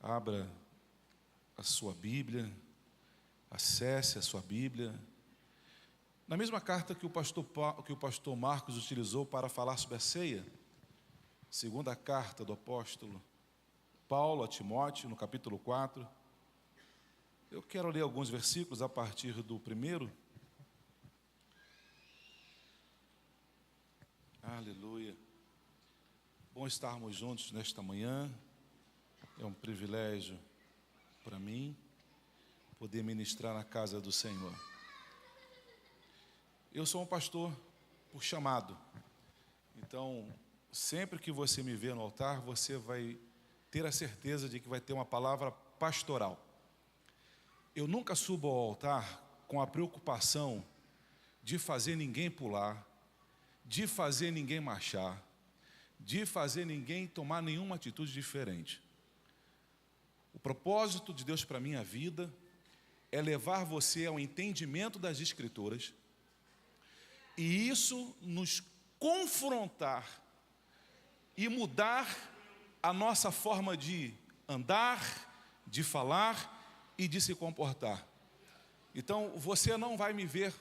Abra a sua Bíblia, acesse a sua Bíblia. Na mesma carta que o pastor Marcos utilizou para falar sobre a ceia, segunda carta do apóstolo Paulo a Timóteo, no capítulo 4, eu quero ler alguns versículos a partir do primeiro. Aleluia. Bom estarmos juntos nesta manhã. É um privilégio para mim poder ministrar na casa do Senhor. Eu sou um pastor por chamado. Então, sempre que você me vê no altar, você vai ter a certeza de que vai ter uma palavra pastoral. Eu nunca subo ao altar com a preocupação de fazer ninguém pular, de fazer ninguém marchar, de fazer ninguém tomar nenhuma atitude diferente. O propósito de Deus para a minha vida é levar você ao entendimento das Escrituras e isso nos confrontar e mudar a nossa forma de andar, de falar e de se comportar. Então, você não vai me ver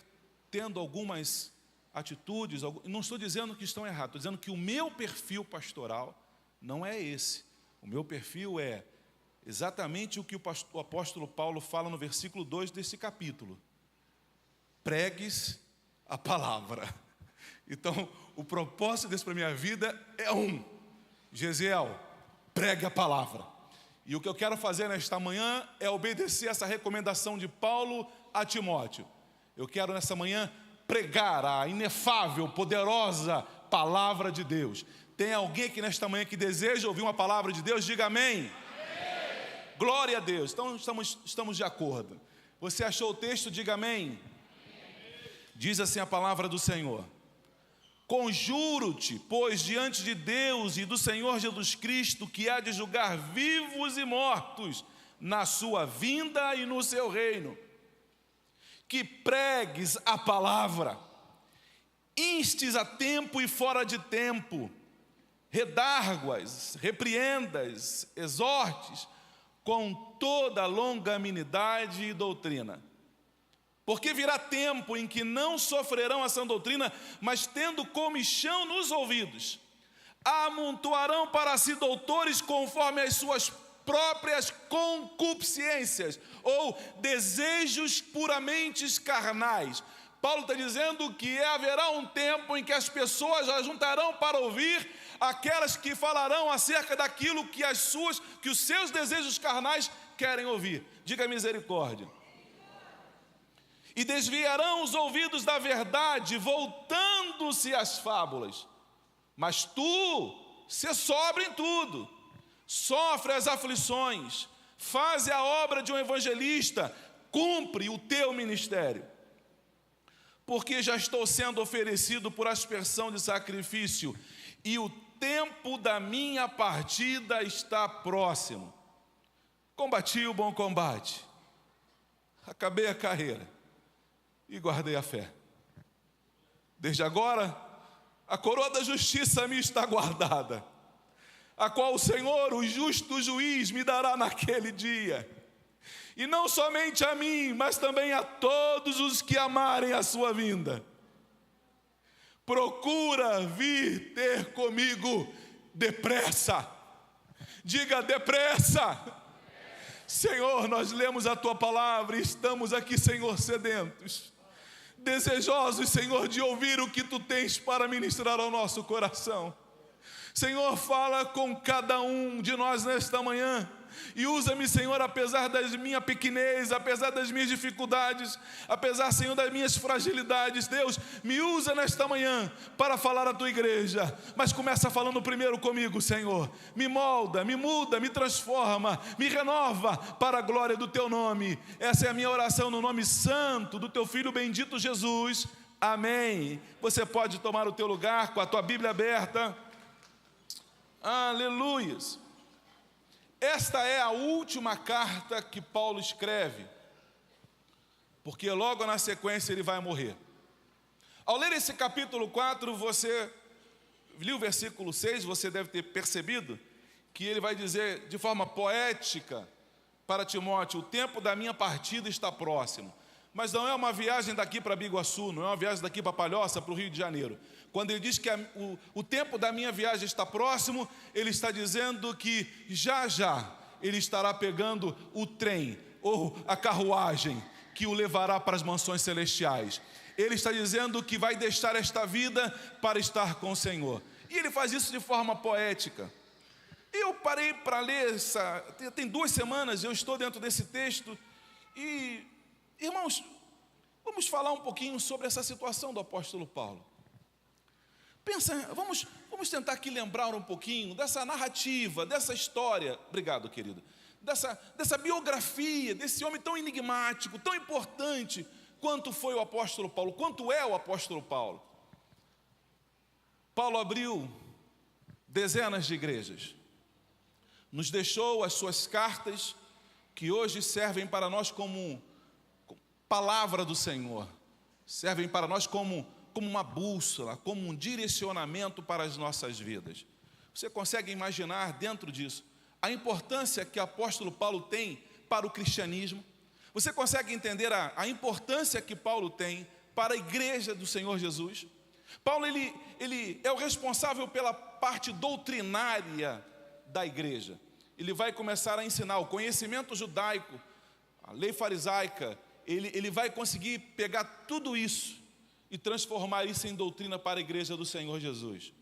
tendo algumas atitudes, não estou dizendo que estão erradas, estou dizendo que o meu perfil pastoral não é esse. O meu perfil é exatamente o que o apóstolo Paulo fala no versículo 2 desse capítulo. Pregues a palavra. Então, o propósito desse para a minha vida é Gesiel, pregue a palavra. E o que eu quero fazer nesta manhã é obedecer essa recomendação de Paulo a Timóteo. Eu quero nessa manhã pregar a inefável, poderosa palavra de Deus. Tem alguém aqui nesta manhã que deseja ouvir uma palavra de Deus? Diga amém. Glória a Deus. Então estamos de acordo. Você achou o texto? Diga amém. Diz assim a palavra do Senhor: conjuro-te, pois, diante de Deus e do Senhor Jesus Cristo, que há de julgar vivos e mortos na sua vinda e no seu reino, que pregues a palavra, instes a tempo e fora de tempo, redarguas, repreendas, exortes, com toda longanimidade e doutrina. Porque virá tempo em que não sofrerão a sã doutrina, mas tendo comichão nos ouvidos, amontoarão para si doutores conforme as suas próprias concupiscências, ou desejos puramente carnais. Paulo está dizendo que haverá um tempo em que as pessoas ajuntarão para ouvir aquelas que falarão acerca daquilo que os seus desejos carnais querem ouvir. Diga misericórdia. E desviarão os ouvidos da verdade, voltando-se às fábulas. Mas tu, sê sóbrio em tudo, sofre as aflições, faze a obra de um evangelista, cumpre o teu ministério. Porque já estou sendo oferecido por aspersão de sacrifício, e o tempo da minha partida está próximo. Combati o bom combate, acabei a carreira e guardei a fé. Desde agora, a coroa da justiça me está guardada, a qual o Senhor, o justo juiz, me dará naquele dia. E não somente a mim, mas também a todos os que amarem a sua vinda. Procura vir ter comigo depressa. Diga depressa. Senhor, nós lemos a tua palavra e estamos aqui, Senhor, sedentos, desejosos, Senhor, de ouvir o que tu tens para ministrar ao nosso coração. Senhor, fala com cada um de nós nesta manhã e usa-me, Senhor, apesar da minha pequenez, apesar das minhas dificuldades, apesar, Senhor, das minhas fragilidades. Deus, me usa nesta manhã para falar à tua igreja, mas começa falando primeiro comigo, Senhor. Me molda, me muda, me transforma, me renova para a glória do teu nome. Essa é a minha oração no nome santo do teu Filho bendito Jesus. Amém. Você pode tomar o teu lugar com a tua Bíblia aberta. Aleluias. Esta é a última carta que Paulo escreve, porque logo na sequência ele vai morrer. Ao ler esse capítulo 4, você viu o versículo 6, você deve ter percebido que ele vai dizer de forma poética para Timóteo: o tempo da minha partida está próximo. Mas não é uma viagem daqui para Biguaçu, não é uma viagem daqui para Palhoça, para o Rio de Janeiro. Quando ele diz que o tempo da minha viagem está próximo, ele está dizendo que já já ele estará pegando o trem ou a carruagem que o levará para as mansões celestiais. Ele está dizendo que vai deixar esta vida para estar com o Senhor. E ele faz isso de forma poética. Eu parei para ler, tem 2 semanas eu estou dentro desse texto e, irmãos, vamos falar um pouquinho sobre essa situação do apóstolo Paulo. Vamos tentar aqui lembrar um pouquinho dessa narrativa, dessa história, obrigado, querido, dessa biografia, desse homem tão enigmático, tão importante, quanto foi o apóstolo Paulo, quanto é o apóstolo Paulo. Paulo abriu dezenas de igrejas, nos deixou as suas cartas, que hoje servem para nós como palavra do Senhor, servem para nós como uma bússola, como um direcionamento para as nossas vidas. Você consegue imaginar dentro disso a importância que o apóstolo Paulo tem para o cristianismo? Você consegue entender a importância que Paulo tem para a igreja do Senhor Jesus? Paulo ele é o responsável pela parte doutrinária da igreja. Ele vai começar a ensinar o conhecimento judaico, a lei farisaica. Ele vai conseguir pegar tudo isso e transformar isso em doutrina para a igreja do Senhor Jesus.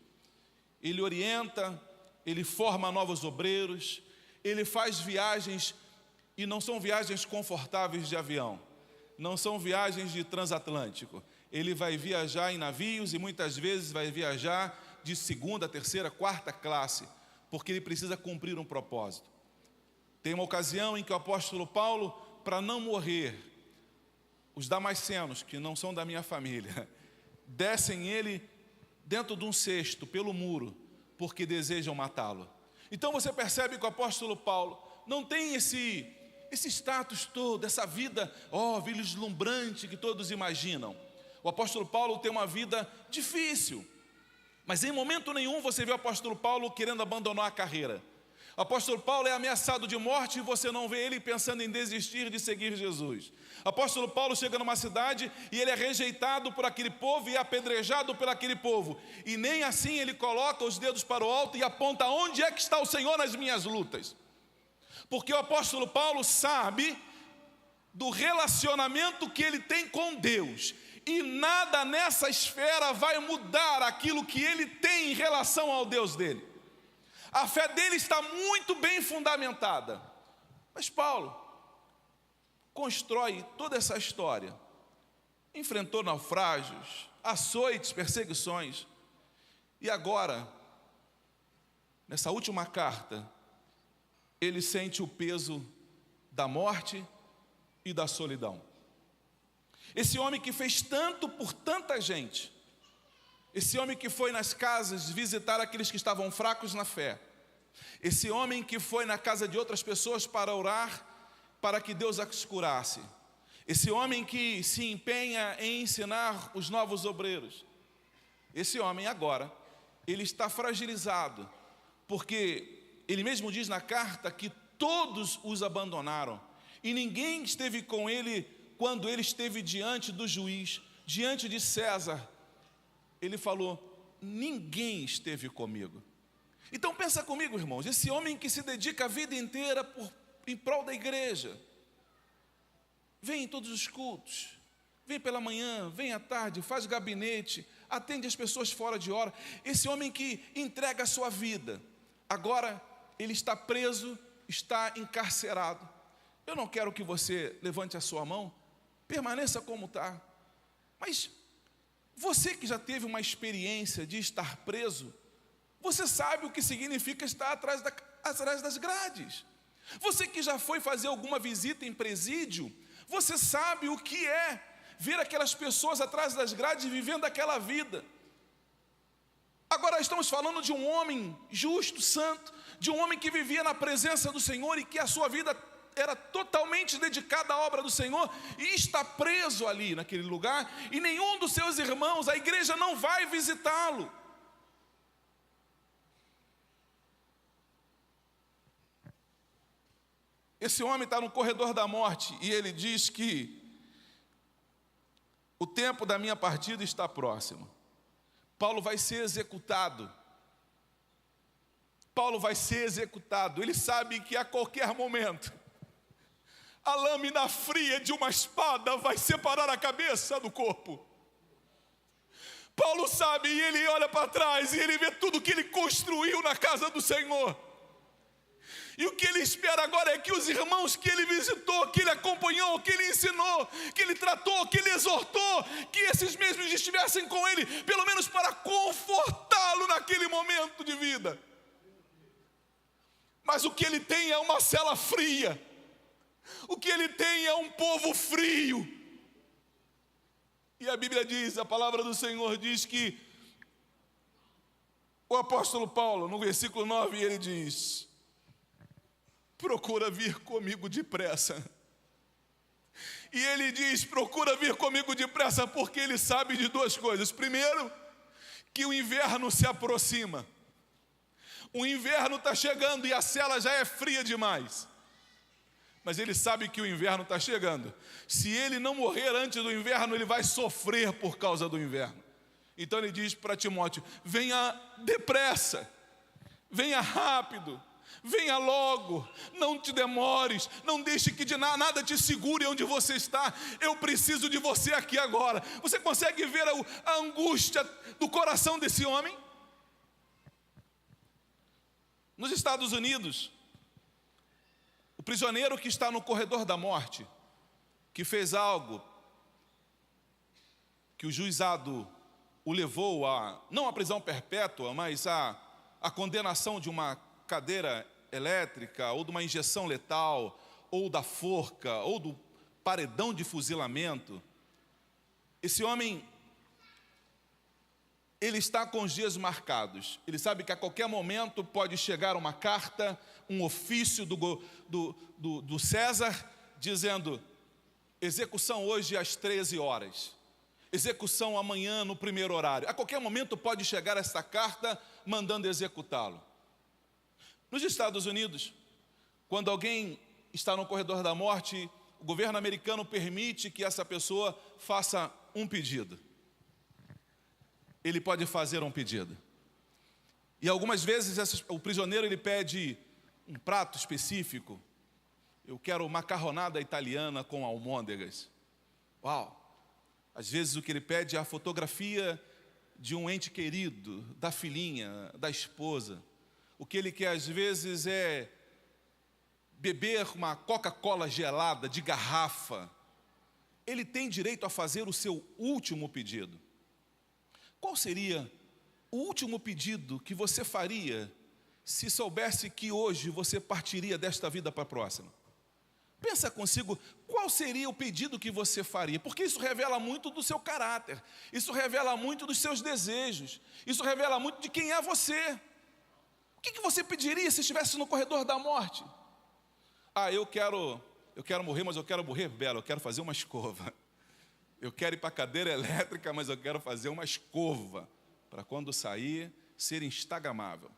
Ele orienta, ele forma novos obreiros, ele faz viagens, e não são viagens confortáveis de avião, não são viagens de transatlântico. Ele vai viajar em navios e muitas vezes vai viajar de 2ª, 3ª, 4ª classe, porque ele precisa cumprir um propósito. Tem uma ocasião em que o apóstolo Paulo, para não morrer, os damascenos, que não são da minha família, descem ele dentro de um cesto pelo muro, porque desejam matá-lo. Então você percebe que o apóstolo Paulo não tem esse status todo, essa vida, vislumbrante que todos imaginam. O apóstolo Paulo tem uma vida difícil, mas em momento nenhum você vê o apóstolo Paulo querendo abandonar a carreira. O apóstolo Paulo é ameaçado de morte e você não vê ele pensando em desistir de seguir Jesus. O apóstolo Paulo chega numa cidade e ele é rejeitado por aquele povo e apedrejado por aquele povo. E nem assim ele coloca os dedos para o alto e aponta: onde é que está o Senhor nas minhas lutas? Porque o apóstolo Paulo sabe do relacionamento que ele tem com Deus. E nada nessa esfera vai mudar aquilo que ele tem em relação ao Deus dele. A fé dele está muito bem fundamentada. Mas Paulo constrói toda essa história. Enfrentou naufrágios, açoites, perseguições. E agora, nessa última carta, ele sente o peso da morte e da solidão. Esse homem que fez tanto por tanta gente, esse homem que foi nas casas visitar aqueles que estavam fracos na fé, esse homem que foi na casa de outras pessoas para orar, para que Deus as curasse, esse homem que se empenha em ensinar os novos obreiros, esse homem agora, ele está fragilizado, porque ele mesmo diz na carta que todos os abandonaram, e ninguém esteve com ele quando ele esteve diante do juiz, diante de César. Ele falou: ninguém esteve comigo. Então pensa comigo, irmãos, esse homem que se dedica a vida inteira em prol da igreja, vem em todos os cultos, vem pela manhã, vem à tarde, faz gabinete, atende as pessoas fora de hora, esse homem que entrega a sua vida, agora ele está preso, está encarcerado. Eu não quero que você levante a sua mão, permaneça como está, mas você que já teve uma experiência de estar preso, você sabe o que significa estar atrás das grades. Você que já foi fazer alguma visita em presídio, você sabe o que é ver aquelas pessoas atrás das grades vivendo aquela vida. Agora estamos falando de um homem justo, santo, de um homem que vivia na presença do Senhor e que a sua vida era totalmente dedicada à obra do Senhor, e está preso ali naquele lugar, e nenhum dos seus irmãos, a igreja não vai visitá-lo. Esse homem está no corredor da morte e ele diz que o tempo da minha partida está próximo. Paulo vai ser executado. Paulo vai ser executado. Ele sabe que a qualquer momento a lâmina fria de uma espada vai separar a cabeça do corpo. Paulo sabe, e ele olha para trás e ele vê tudo que ele construiu na casa do Senhor. E o que ele espera agora é que os irmãos que ele visitou, que ele acompanhou, que ele ensinou, que ele tratou, que ele exortou, que esses mesmos estivessem com ele, pelo menos para confortá-lo naquele momento de vida. Mas o que ele tem é uma cela fria. O que ele tem é um povo frio. E a Bíblia diz, a palavra do Senhor diz que o apóstolo Paulo, no versículo 9, ele diz: procura vir comigo depressa. E ele diz, procura vir comigo depressa, porque ele sabe de duas coisas. Primeiro, que o inverno se aproxima. O inverno está chegando e a cela já é fria demais. Mas ele sabe que o inverno está chegando. Se ele não morrer antes do inverno, ele vai sofrer por causa do inverno. Então ele diz para Timóteo: venha depressa, venha rápido, venha logo, não te demores, não deixe que de nada te segure onde você está. Eu preciso de você aqui agora. Você consegue ver a angústia do coração desse homem? Nos Estados Unidos, o prisioneiro que está no corredor da morte, que fez algo que o juizado o levou a, não a prisão perpétua, mas a condenação de uma cadeira elétrica, ou de uma injeção letal, ou da forca, ou do paredão de fuzilamento. Esse homem, ele está com os dias marcados. Ele sabe que a qualquer momento pode chegar uma carta, um ofício do César, dizendo: execução hoje às 13 horas. Execução amanhã no primeiro horário. A qualquer momento pode chegar essa carta mandando executá-lo. Nos Estados Unidos, quando alguém está no corredor da morte, o governo americano permite que essa pessoa faça um pedido. Ele pode fazer um pedido. E algumas vezes o prisioneiro ele pede um prato específico. Eu quero macarronada italiana com almôndegas. Uau! Às vezes o que ele pede é a fotografia de um ente querido, da filhinha, da esposa. O que ele quer às vezes é beber uma Coca-Cola gelada de garrafa. Ele tem direito a fazer o seu último pedido. Qual seria o último pedido que você faria se soubesse que hoje você partiria desta vida para a próxima? Pensa consigo, qual seria o pedido que você faria? Porque isso revela muito do seu caráter, isso revela muito dos seus desejos, isso revela muito de quem é você. O que você pediria se estivesse no corredor da morte? Ah, eu quero morrer, mas eu quero morrer belo, eu quero fazer uma escova. Eu quero ir para a cadeira elétrica, mas eu quero fazer uma escova, para quando sair, ser instagramável.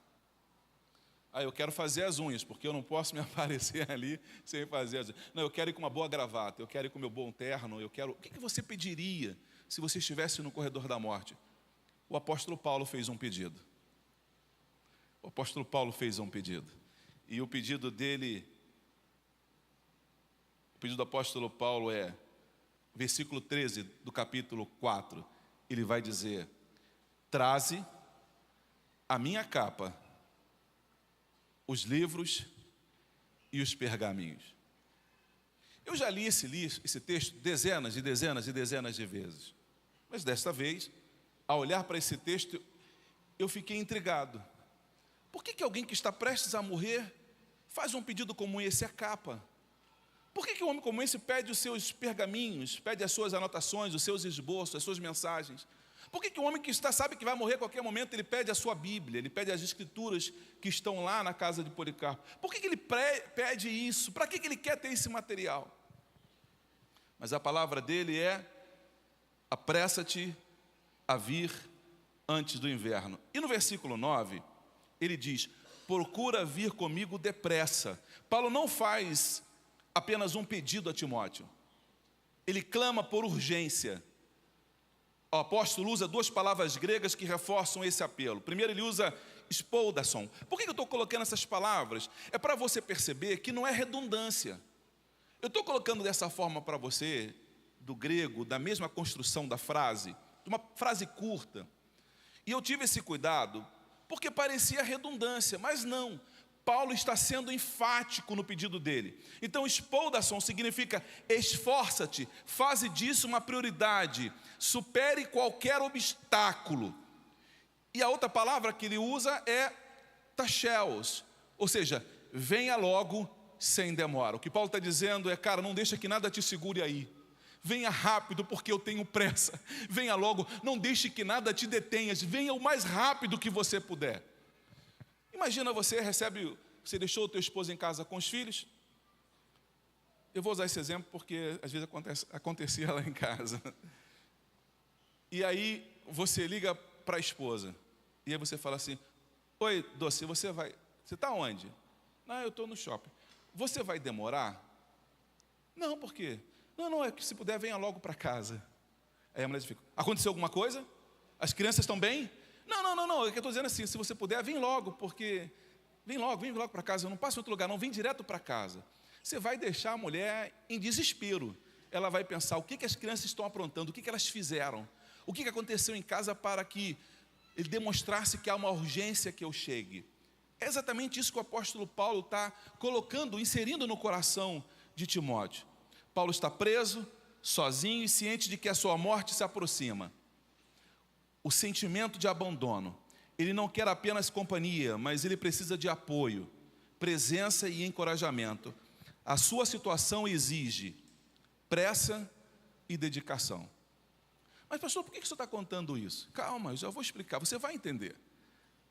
Ah, eu quero fazer as unhas, porque eu não posso me aparecer ali sem fazer as unhas. Não, eu quero ir com uma boa gravata, eu quero ir com meu bom terno, eu quero... O que você pediria se você estivesse no corredor da morte? O apóstolo Paulo fez um pedido. O apóstolo Paulo fez um pedido. E o pedido dele, o pedido do apóstolo Paulo é, versículo 13 do capítulo 4, ele vai dizer: traze a minha capa, os livros e os pergaminhos. Eu já li esse texto dezenas e dezenas e dezenas de vezes. Mas desta vez, ao olhar para esse texto, eu fiquei intrigado. Por que alguém que está prestes a morrer faz um pedido como esse, a capa? Por que um homem como esse pede os seus pergaminhos, pede as suas anotações, os seus esboços, as suas mensagens? Por que um homem que sabe que vai morrer a qualquer momento, ele pede a sua Bíblia, ele pede as escrituras que estão lá na casa de Policarpo? Por que ele pede isso? Para que ele quer ter esse material? Mas a palavra dele é: apressa-te a vir antes do inverno. E no versículo 9, ele diz: procura vir comigo depressa. Paulo não faz apenas um pedido a Timóteo. Ele clama por urgência. O apóstolo usa duas palavras gregas que reforçam esse apelo. Primeiro, ele usa spoudason. Por que eu estou colocando essas palavras? É para você perceber que não é redundância. Eu estou colocando dessa forma para você, do grego, da mesma construção da frase, uma frase curta. E eu tive esse cuidado porque parecia redundância, mas não. Paulo está sendo enfático no pedido dele. Então, spoudason significa esforça-te, faze disso uma prioridade, supere qualquer obstáculo. E a outra palavra que ele usa é tacheos, ou seja, venha logo sem demora. O que Paulo está dizendo é, cara, não deixa que nada te segure aí. Venha rápido porque eu tenho pressa. Venha logo, não deixe que nada te detenha. Venha o mais rápido que você puder. Imagina você deixou o teu esposo em casa com os filhos. Eu vou usar esse exemplo porque às vezes acontecia lá em casa. E aí você liga para a esposa. E aí você fala assim, oi, doce, você está onde? Não, eu estou no shopping. Você vai demorar? Não, por quê? Não, é que se puder, venha logo para casa. Aí a mulher fica, aconteceu alguma coisa? As crianças estão bem? Não, é que eu estou dizendo assim, se você puder, vem logo, porque... Vem logo para casa, eu não passo em outro lugar, não, vem direto para casa. Você vai deixar a mulher em desespero. Ela vai pensar, o que as crianças estão aprontando, o que elas fizeram? O que aconteceu em casa para que ele demonstrasse que há uma urgência que eu chegue? É exatamente isso que o apóstolo Paulo está colocando, inserindo no coração de Timóteo. Paulo está preso, sozinho e ciente de que a sua morte se aproxima. O sentimento de abandono. Ele não quer apenas companhia, mas ele precisa de apoio, presença e encorajamento. A sua situação exige pressa e dedicação. Mas pastor, por que você está contando isso? Calma, eu já vou explicar, você vai entender.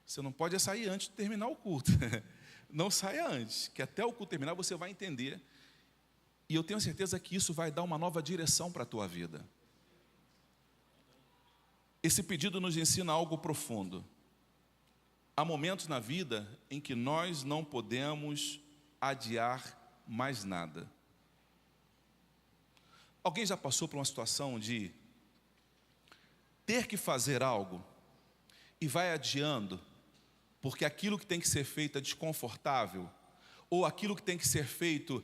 Você não pode sair antes de terminar o culto. Não saia antes, que até o culto terminar você vai entender. E eu tenho certeza que isso vai dar uma nova direção para a tua vida. Esse pedido nos ensina algo profundo. Há momentos na vida em que nós não podemos adiar mais nada. Alguém já passou por uma situação de ter que fazer algo e vai adiando, porque aquilo que tem que ser feito é desconfortável, ou aquilo que tem que ser feito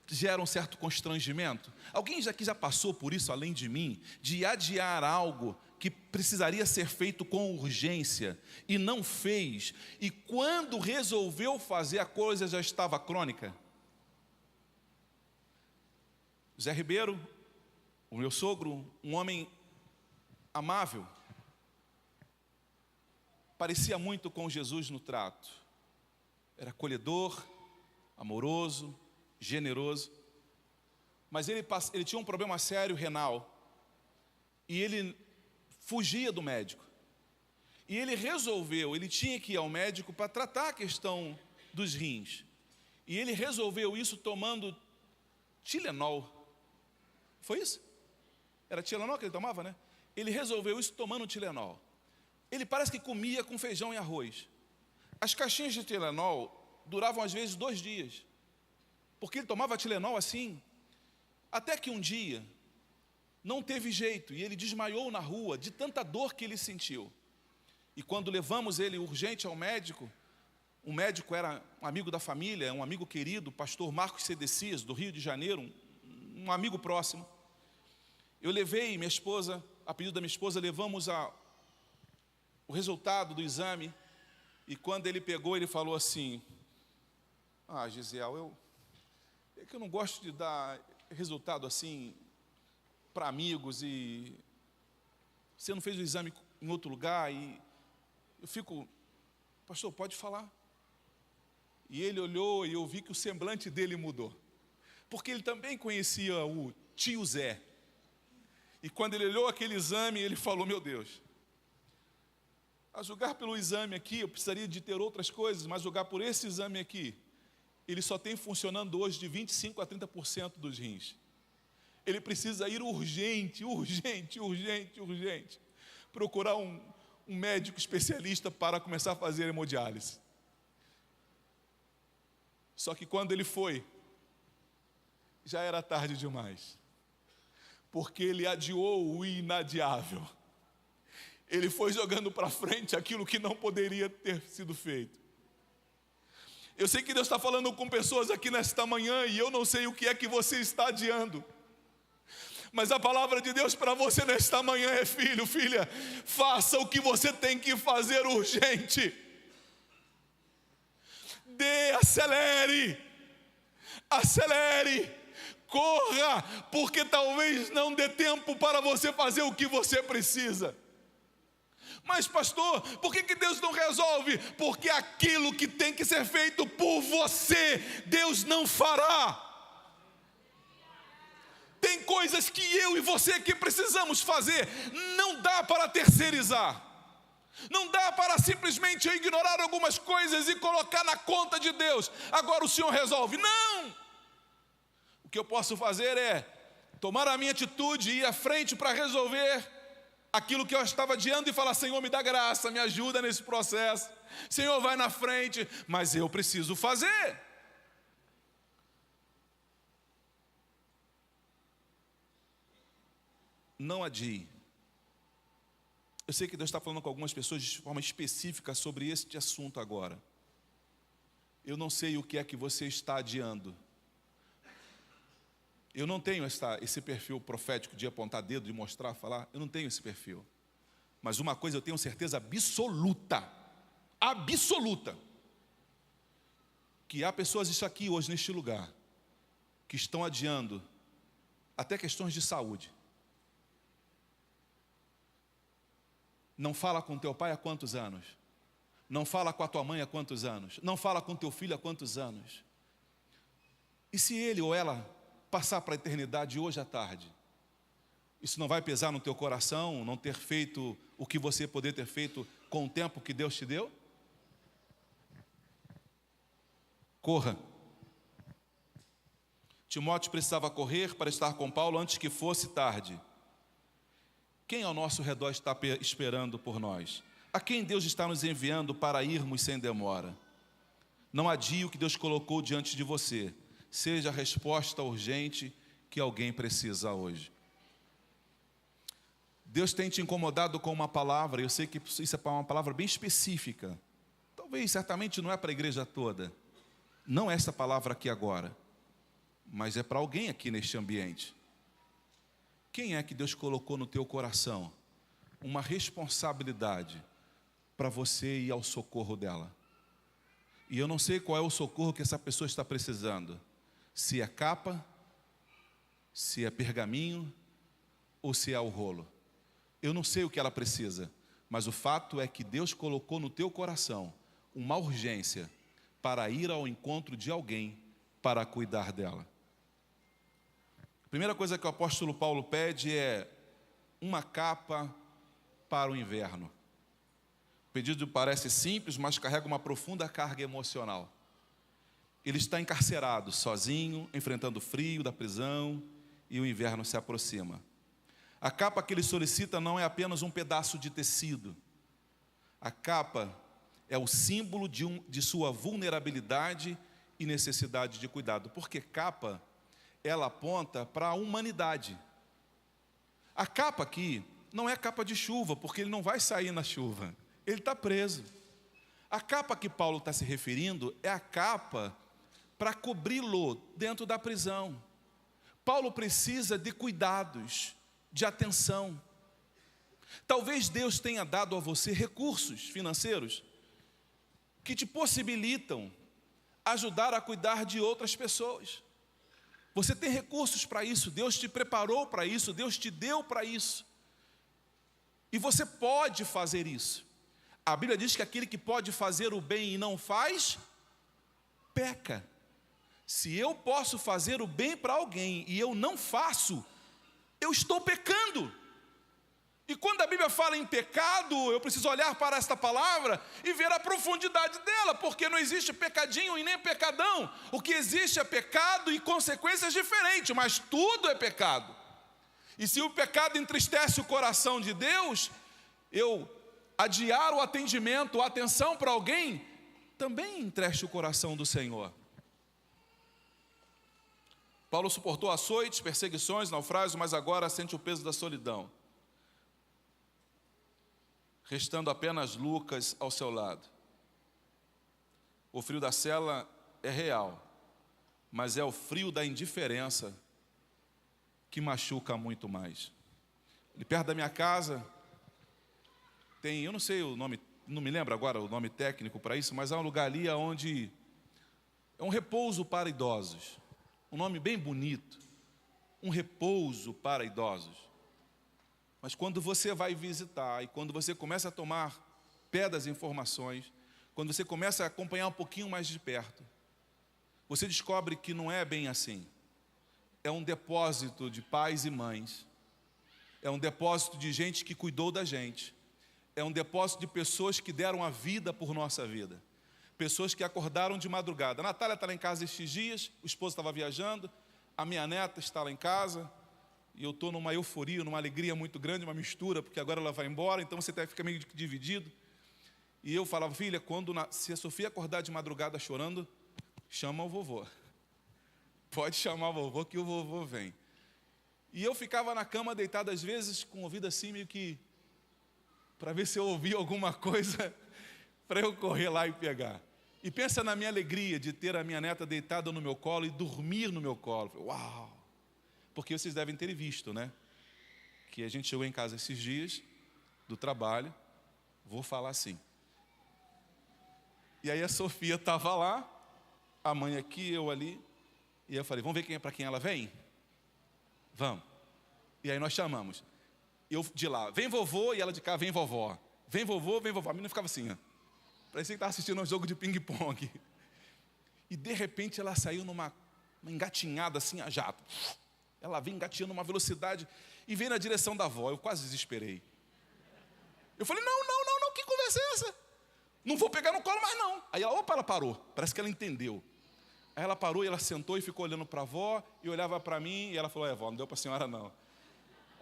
gera um certo constrangimento? Alguém aqui já passou por isso, além de mim, de adiar algo que precisaria ser feito com urgência e não fez, e quando resolveu fazer a coisa já estava crônica? Zé Ribeiro, o meu sogro, um homem amável, parecia muito com Jesus no trato, era acolhedor, amoroso, generoso, mas ele tinha um problema sério renal, e ele fugia do médico, e ele tinha que ir ao médico para tratar a questão dos rins, e ele resolveu isso tomando Tilenol. Foi isso? Era Tilenol que ele tomava, né? Ele resolveu isso tomando Tilenol. Ele parece que comia com feijão e arroz. As caixinhas de Tilenol duravam às vezes 2 dias, porque ele tomava Tilenol assim, até que um dia não teve jeito e ele desmaiou na rua de tanta dor que ele sentiu. E quando levamos ele urgente ao médico, o médico era um amigo da família, um amigo querido, o pastor Marcos Cedecias, do Rio de Janeiro, um amigo próximo. Eu levei minha esposa, a pedido da minha esposa, levamos o resultado do exame, e quando ele pegou, ele falou assim, Gisele, é que eu não gosto de dar resultado assim para amigos, e você não fez o exame em outro lugar, e eu fico, pastor, pode falar. E ele olhou e eu vi que o semblante dele mudou, porque ele também conhecia o tio Zé. E quando ele olhou aquele exame, ele falou, meu Deus, a julgar pelo exame aqui, eu precisaria de ter outras coisas, mas julgar por esse exame aqui, ele só tem funcionando hoje de 25% a 30% dos rins. Ele precisa ir urgente, procurar um médico especialista para começar a fazer hemodiálise. Só que quando ele foi, já era tarde demais, porque ele adiou o inadiável. Ele foi jogando para frente aquilo que não poderia ter sido feito. Eu sei que Deus está falando com pessoas aqui nesta manhã, e eu não sei o que é que você está adiando, mas a palavra de Deus para você nesta manhã é: filho, filha, faça o que você tem que fazer urgente. Acelere, corra, porque talvez não dê tempo para você fazer o que você precisa. Mas pastor, por que Deus não resolve? Porque aquilo que tem que ser feito por você, Deus não fará. Tem coisas que eu e você que precisamos fazer, não dá para terceirizar. Não dá para simplesmente ignorar algumas coisas e colocar na conta de Deus. Agora o Senhor resolve. Não! O que eu posso fazer é tomar a minha atitude e ir à frente para resolver aquilo que eu estava adiando e falar: Senhor, me dá graça, me ajuda nesse processo. Senhor, vai na frente, mas eu preciso fazer. Não adie. Eu sei que Deus está falando com algumas pessoas de forma específica sobre este assunto agora. Eu não sei o que é que você está adiando. Eu não tenho esse perfil profético de apontar dedo, de mostrar, falar. Eu não tenho esse perfil. Mas uma coisa eu tenho certeza absoluta, que há pessoas aqui hoje neste lugar, que estão adiando até questões de saúde. Não fala com teu pai há quantos anos? Não fala com a tua mãe há quantos anos? Não fala com teu filho há quantos anos? E se ele ou ela passar para a eternidade hoje à tarde, isso não vai pesar no teu coração, não ter feito o que você poderia ter feito com o tempo que Deus te deu? Corra. Timóteo precisava correr para estar com Paulo antes que fosse tarde. Quem ao nosso redor está esperando por nós? A quem Deus está nos enviando para irmos sem demora? Não adie o que Deus colocou diante de você. Seja a resposta urgente que alguém precisa hoje. Deus tem te incomodado com uma palavra. Eu sei que isso é uma palavra bem específica. Talvez, certamente não é para a igreja toda. Não é essa palavra aqui agora. Mas é para alguém aqui neste ambiente. Quem é que Deus colocou no teu coração uma responsabilidade para você ir ao socorro dela? E eu não sei qual é o socorro que essa pessoa está precisando. Se é capa, se é pergaminho ou se é o rolo. Eu não sei o que ela precisa, mas o fato é que Deus colocou no teu coração uma urgência para ir ao encontro de alguém para cuidar dela. A primeira coisa que o apóstolo Paulo pede é uma capa para o inverno. O pedido parece simples, mas carrega uma profunda carga emocional. Ele está encarcerado, sozinho, enfrentando o frio da prisão, e o inverno se aproxima. A capa que ele solicita não é apenas um pedaço de tecido. A capa é o símbolo de sua vulnerabilidade e necessidade de cuidado, porque capa, ela aponta para a humanidade. A capa aqui não é capa de chuva, porque ele não vai sair na chuva, ele está preso. A capa que Paulo está se referindo é a capa para cobri-lo dentro da prisão. Paulo precisa de cuidados, de atenção. Talvez Deus tenha dado a você recursos financeiros que te possibilitam ajudar a cuidar de outras pessoas. Você tem recursos para isso, Deus te preparou para isso, Deus te deu para isso. E você pode fazer isso. A Bíblia diz que aquele que pode fazer o bem e não faz, peca. Se eu posso fazer o bem para alguém e eu não faço, eu estou pecando. E quando a Bíblia fala em pecado, eu preciso olhar para esta palavra e ver a profundidade dela, porque não existe pecadinho e nem pecadão. O que existe é pecado e consequências diferentes, mas tudo é pecado. E se o pecado entristece o coração de Deus, eu adiar o atendimento, a atenção para alguém, também entriste o coração do Senhor. Paulo suportou açoites, perseguições, naufrágios, mas agora sente o peso da solidão, restando apenas Lucas ao seu lado. O frio da cela é real, mas é o frio da indiferença que machuca muito mais. Ali perto da minha casa tem, eu não sei o nome, não me lembro agora o nome técnico para isso, mas há um lugar ali onde é um repouso para idosos. Um nome bem bonito, um repouso para idosos. Mas quando você vai visitar e quando você começa a tomar pé das informações, quando você começa a acompanhar um pouquinho mais de perto, você descobre que não é bem assim. É um depósito de pais e mães, é um depósito de gente que cuidou da gente, é um depósito de pessoas que deram a vida por nossa vida. Pessoas que acordaram de madrugada. A Natália está lá em casa estes dias, o esposo estava viajando, a minha neta está lá em casa, e eu estou numa euforia, numa alegria muito grande, uma mistura, porque agora ela vai embora, então você fica meio dividido. E eu falava, filha, se a Sofia acordar de madrugada chorando, chama o vovô. Pode chamar o vovô, que o vovô vem. E eu ficava na cama deitado, às vezes, com o ouvido assim, meio que, para ver se eu ouvia alguma coisa, para eu correr lá e pegar. E pensa na minha alegria de ter a minha neta deitada no meu colo e dormir no meu colo. Uau! Porque vocês devem ter visto, né? Que a gente chegou em casa esses dias, do trabalho, vou falar assim. E aí a Sofia estava lá, a mãe aqui, eu ali, e eu falei, vamos ver para quem ela vem? Vamos. E aí nós chamamos. Eu de lá, vem vovô, e ela de cá, vem vovó. Vem vovô, vem vovó. A menina ficava assim, ó. Parecia que estava assistindo um jogo de ping-pong. E de repente ela saiu numa engatinhada assim a jato. Ela vem engatinhando numa velocidade e veio na direção da avó. Eu quase desesperei. Eu falei, não, que conversa é essa? Não vou pegar no colo mais não. Aí ela parou. Parece que ela entendeu. Aí ela parou e ela sentou e ficou olhando para a avó e olhava para mim e ela falou, vó, não deu para a senhora não.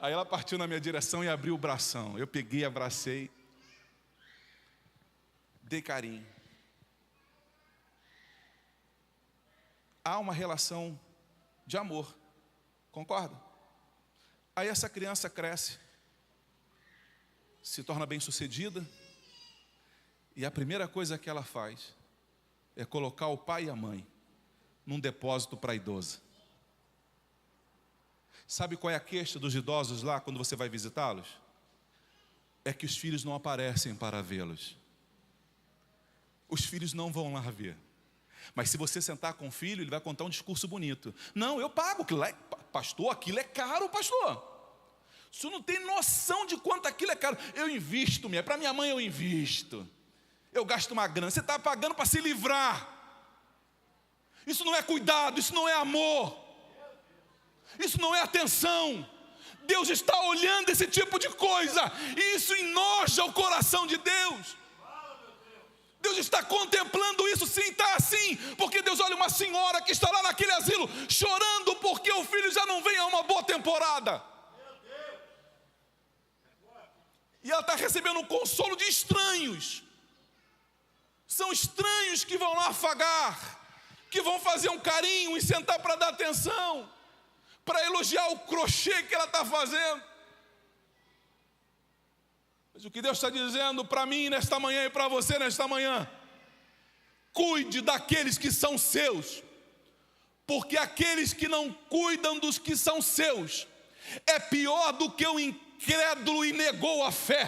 Aí ela partiu na minha direção e abriu o bração. Eu peguei, abracei. Dei carinho. Há uma relação de amor, concorda? Aí essa criança cresce, se torna bem-sucedida, e a primeira coisa que ela faz é colocar o pai e a mãe num depósito para idosa. Sabe qual é a queixa dos idosos lá quando você vai visitá-los? É que os filhos não aparecem para vê-los. Os filhos não vão lá ver. Mas se você sentar com o filho, ele vai contar um discurso bonito. Não, eu pago, aquilo é, pastor, aquilo é caro, pastor. O senhor não tem noção de quanto aquilo é caro. Eu invisto, para minha mãe eu invisto. Eu gasto uma grana, você está pagando para se livrar. Isso não é cuidado, isso não é amor. Isso não é atenção. Deus está olhando esse tipo de coisa, e isso enoja o coração de Deus. Deus está contemplando isso, sim, está assim, porque Deus olha uma senhora que está lá naquele asilo, chorando porque o filho já não vem a uma boa temporada. E ela está recebendo um consolo de estranhos. São estranhos que vão lá afagar, que vão fazer um carinho e sentar para dar atenção, para elogiar o crochê que ela está fazendo. Mas o que Deus está dizendo para mim nesta manhã e para você nesta manhã: cuide daqueles que são seus, porque aqueles que não cuidam dos que são seus é pior do que o incrédulo e negou a fé.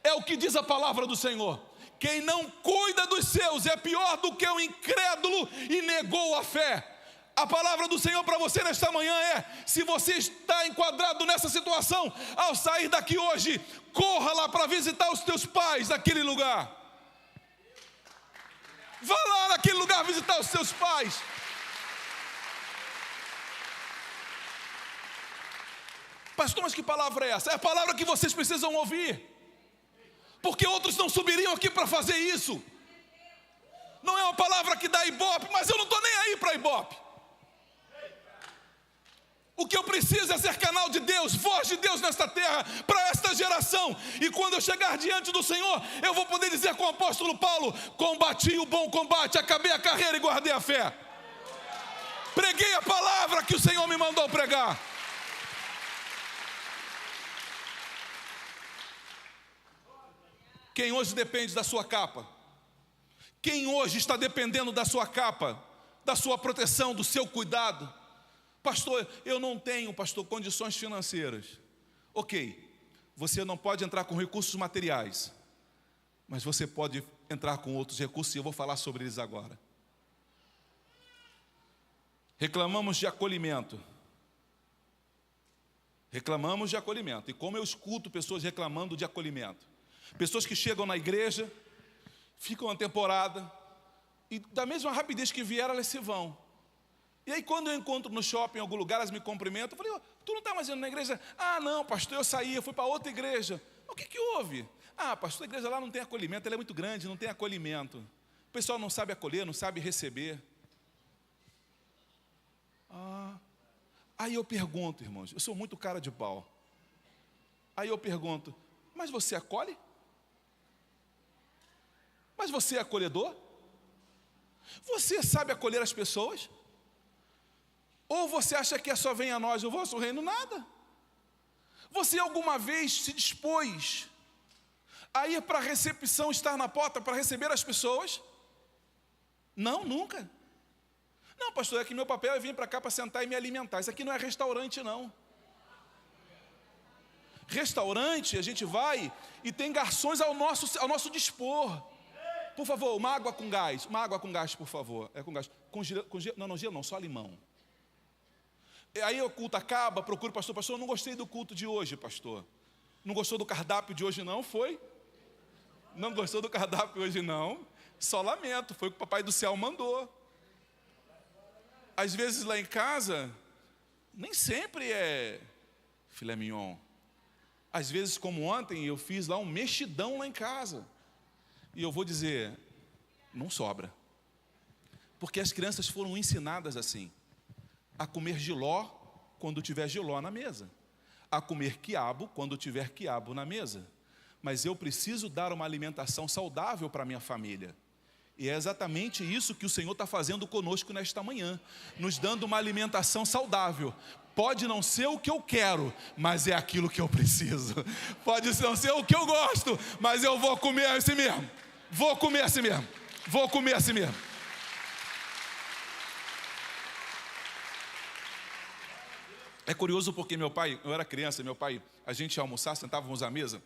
É o que diz a palavra do Senhor. Quem não cuida dos seus é pior do que o incrédulo e negou a fé. A palavra do Senhor para você nesta manhã é: se você está enquadrado nessa situação, ao sair daqui hoje, corra lá para visitar os teus pais naquele lugar. Vá lá naquele lugar visitar os seus pais. Pastor, mas que palavra é essa? É a palavra que vocês precisam ouvir, porque outros não subiriam aqui para fazer isso. Não é uma palavra que dá ibope, mas eu não estou nem aí para ibope. O que eu preciso é ser canal de Deus, voz de Deus nesta terra, para esta geração. E quando eu chegar diante do Senhor, eu vou poder dizer com o apóstolo Paulo: combati o bom combate, acabei a carreira e guardei a fé. Preguei a palavra que o Senhor me mandou pregar. Quem hoje depende da sua capa? Quem hoje está dependendo da sua capa, da sua proteção, do seu cuidado? Pastor, eu não tenho, pastor, condições financeiras. Ok, você não pode entrar com recursos materiais, mas você pode entrar com outros recursos, e eu vou falar sobre eles agora. Reclamamos de acolhimento. Reclamamos de acolhimento. E como eu escuto pessoas reclamando de acolhimento. Pessoas que chegam na igreja, ficam uma temporada, e da mesma rapidez que vieram, elas se vão. E aí quando eu encontro no shopping, em algum lugar, elas me cumprimentam. Eu falei, tu não está mais indo na igreja? Ah, não, pastor, eu saí, eu fui para outra igreja. O que houve? Ah, pastor, a igreja lá não tem acolhimento, ela é muito grande, não tem acolhimento. O pessoal não sabe acolher, não sabe receber. Aí eu pergunto, irmãos, eu sou muito cara de pau. Aí eu pergunto, mas você acolhe? Mas você é acolhedor? Você sabe acolher as pessoas? Ou você acha que é só vem a nós o vosso reino? Nada. Você alguma vez se dispôs a ir para a recepção, estar na porta para receber as pessoas? Não, nunca. Não, pastor, é que meu papel é vir para cá para sentar e me alimentar. Isso aqui não é restaurante, não. Restaurante, a gente vai e tem garçons ao nosso dispor. Por favor, uma água com gás. Uma água com gás, por favor. É com gás. Com gelo, não, gelo não, só limão. E aí o culto acaba, procuro o pastor. Pastor, eu não gostei do culto de hoje, pastor. Não gostou do cardápio de hoje, não? Foi? Não gostou do cardápio hoje, não? Só lamento, foi o que o papai do céu mandou. Às vezes lá em casa, nem sempre é filé mignon. Às vezes, como ontem, eu fiz lá um mexidão lá em casa. E eu vou dizer, não sobra. Porque as crianças foram ensinadas assim, a comer jiló quando tiver jiló na mesa, a comer quiabo quando tiver quiabo na mesa. Mas eu preciso dar uma alimentação saudável para a minha família. E é exatamente isso que o Senhor está fazendo conosco nesta manhã, nos dando uma alimentação saudável. Pode não ser o que eu quero, mas é aquilo que eu preciso. Pode não ser o que eu gosto, mas eu vou comer assim mesmo. Vou comer assim mesmo. Vou comer assim mesmo. É curioso porque meu pai, eu era criança, meu pai, a gente ia almoçar, sentávamos à mesa,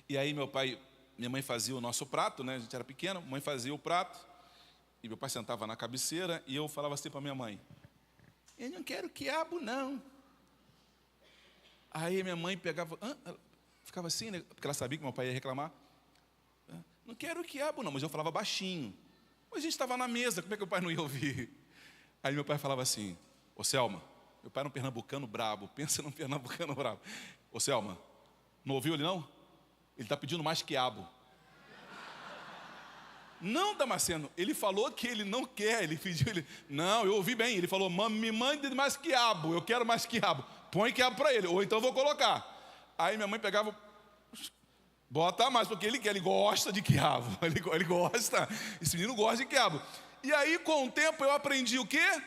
e aí minha mãe fazia o nosso prato, né? A gente era pequeno, mãe fazia o prato, e meu pai sentava na cabeceira, e eu falava assim para minha mãe, eu não quero quiabo não. Aí minha mãe pegava, ela ficava assim, né? Porque ela sabia que meu pai ia reclamar, não quero quiabo não, mas eu falava baixinho. Mas a gente estava na mesa, como é que o pai não ia ouvir? Aí meu pai falava assim, ô Selma, meu pai era um pernambucano brabo, pensa num pernambucano brabo. Ô Selma, não ouviu ele não? Ele está pedindo mais quiabo. Não, Damasceno, ele falou que ele não quer, ele pediu, não, eu ouvi bem, ele falou, me mande mais quiabo, eu quero mais quiabo, põe quiabo para ele, ou então eu vou colocar. Aí minha mãe pegava, bota mais, porque ele quer, ele gosta de quiabo, ele gosta, esse menino gosta de quiabo. E aí com o tempo eu aprendi o quê?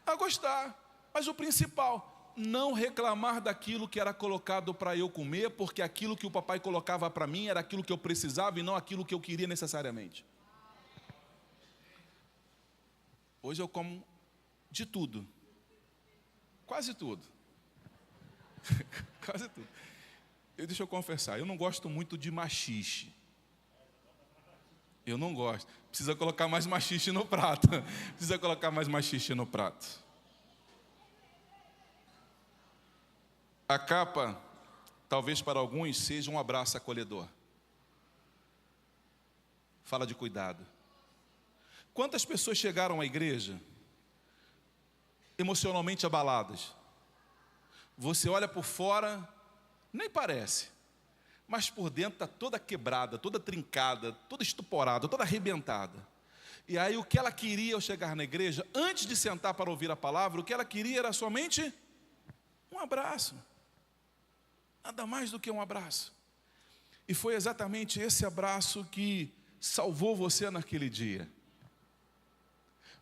A gostar. Mas o principal, não reclamar daquilo que era colocado para eu comer, porque aquilo que o papai colocava para mim era aquilo que eu precisava e não aquilo que eu queria necessariamente. Hoje eu como de tudo, quase tudo. Quase tudo. Deixa eu confessar, eu não gosto muito de maxixe. Eu não gosto. Precisa colocar mais maxixe no prato. Precisa colocar mais maxixe no prato. A capa, talvez para alguns, seja um abraço acolhedor. Fala de cuidado. Quantas pessoas chegaram à igreja emocionalmente abaladas? Você olha por fora, nem parece, mas por dentro está toda quebrada, toda trincada, toda estuporada, toda arrebentada. E aí o que ela queria ao chegar na igreja, antes de sentar para ouvir a palavra, o que ela queria era somente um abraço. Nada mais do que um abraço. E foi exatamente esse abraço que salvou você naquele dia.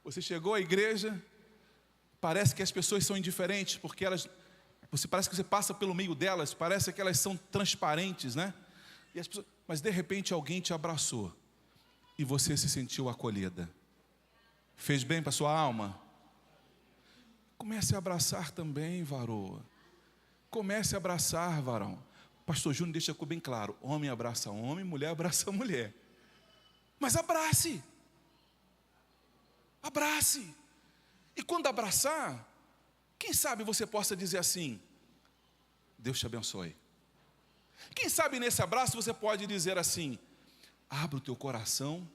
Você chegou à igreja, parece que as pessoas são indiferentes, porque parece que você passa pelo meio delas, parece que elas são transparentes, né? Mas de repente alguém te abraçou e você se sentiu acolhida. Fez bem para sua alma? Comece a abraçar também, varoa. Comece a abraçar, varão. Pastor Júnior deixa bem claro: homem abraça homem, mulher abraça mulher. Mas abrace. Abrace. E quando abraçar, quem sabe você possa dizer assim: Deus te abençoe. Quem sabe nesse abraço você pode dizer assim: abra o teu coração,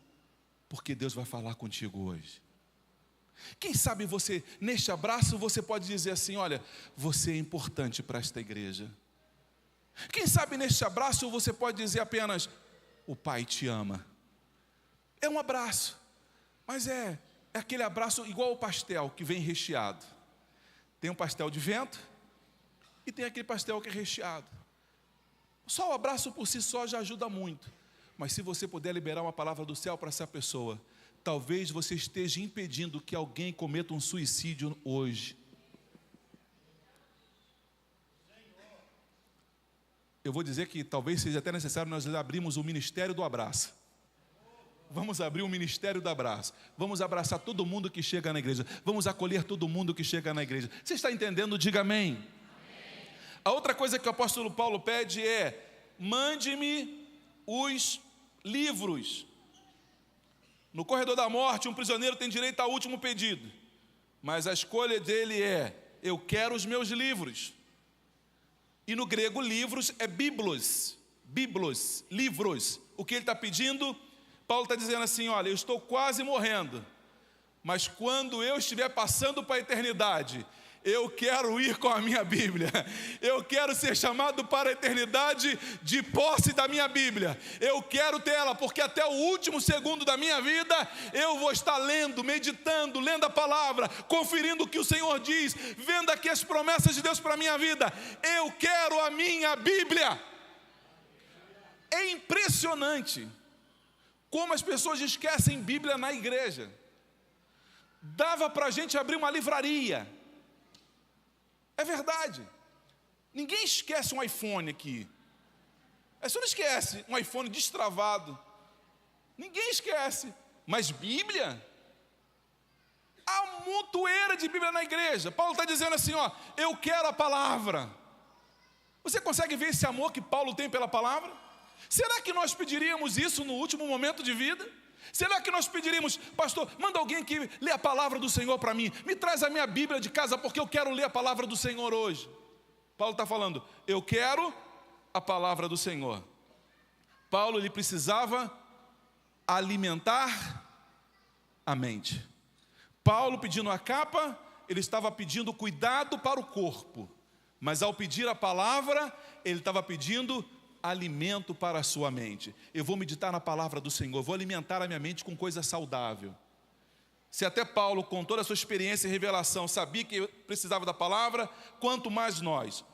porque Deus vai falar contigo hoje. Quem sabe você, neste abraço, você pode dizer assim: olha, você é importante para esta igreja. Quem sabe neste abraço você pode dizer apenas: o Pai te ama. É um abraço, mas é aquele abraço igual ao pastel que vem recheado. Tem um pastel de vento e tem aquele pastel que é recheado. Só o abraço por si só já ajuda muito. Mas se você puder liberar uma palavra do céu para essa pessoa, talvez você esteja impedindo que alguém cometa um suicídio hoje. Eu vou dizer que talvez seja até necessário nós abrirmos o ministério do abraço. Vamos abrir o ministério do abraço. Vamos abraçar todo mundo que chega na igreja. Vamos acolher todo mundo que chega na igreja. Você está entendendo? Diga amém. Amém. A outra coisa que o apóstolo Paulo pede é: mande-me os livros. No corredor da morte, um prisioneiro tem direito ao último pedido, mas a escolha dele é: eu quero os meus livros. E no grego, livros é biblos, livros. O que ele está pedindo? Paulo está dizendo assim: olha, eu estou quase morrendo, mas quando eu estiver passando para a eternidade, eu quero ir com a minha Bíblia. Eu quero ser chamado para a eternidade de posse da minha Bíblia. Eu quero ter ela, porque até o último segundo da minha vida eu vou estar lendo, meditando, lendo a palavra, conferindo o que o Senhor diz, vendo aqui as promessas de Deus para a minha vida. Eu quero a minha Bíblia. É impressionante como as pessoas esquecem Bíblia na igreja. Dava para a gente abrir uma livraria. É verdade. Ninguém esquece um iPhone aqui. Você não esquece um iPhone destravado. Ninguém esquece. Mas Bíblia? Há montoeira de Bíblia na igreja. Paulo está dizendo assim: ó, eu quero a palavra. Você consegue ver esse amor que Paulo tem pela palavra? Será que nós pediríamos isso no último momento de vida? Será que nós pediríamos: pastor, manda alguém que lê a palavra do Senhor para mim, me traz a minha Bíblia de casa, porque eu quero ler a palavra do Senhor hoje? Paulo está falando: eu quero a palavra do Senhor. Paulo, ele precisava alimentar a mente. Paulo, pedindo a capa, ele estava pedindo cuidado para o corpo, mas ao pedir a palavra, ele estava pedindo alimento para a sua mente. Eu vou meditar na palavra do Senhor, vou alimentar a minha mente com coisa saudável. Se até Paulo, com toda a sua experiência e revelação, sabia que precisava da palavra, quanto mais nós.